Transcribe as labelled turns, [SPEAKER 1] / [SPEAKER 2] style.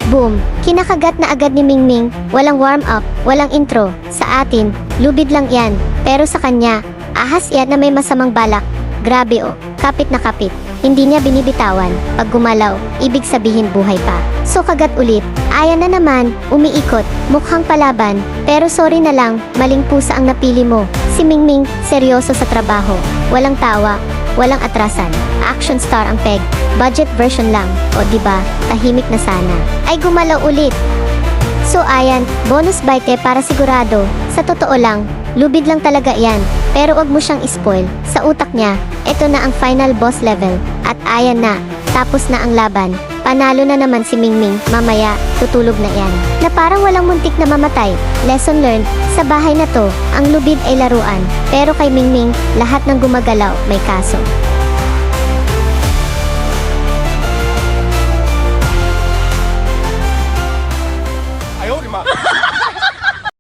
[SPEAKER 1] Boom! Kinakagat na agad ni Mingming, walang warm-up, walang intro. Sa atin, lubid lang yan. Pero sa kanya, ahas yan na may masamang balak. Grabe oh, kapit na kapit. Hindi niya binibitawan. Pag gumalaw, ibig sabihin buhay pa. So kagat ulit. Ayan na naman, umiikot. Mukhang palaban. Pero sorry na lang, maling pusa ang napili mo. Si Mingming, seryoso sa trabaho. Walang tawa, walang atrasan. Action star ang peg. Budget version lang. O diba, tahimik na sana. Ay gumalaw ulit. So ayan, bonus bite para sigurado. Sa totoo lang, lubid lang talaga yan. Pero wag mo siyang spoil. Sa utak niya, ito na ang final boss level. At ayan na, tapos na ang laban. Panalo na naman si Mingming, mamaya, tutulog na yan. Na parang walang muntik na mamatay. Lesson learned, sa bahay na to, ang lubid ay laruan. Pero kay Mingming, lahat ng gumagalaw may kaso.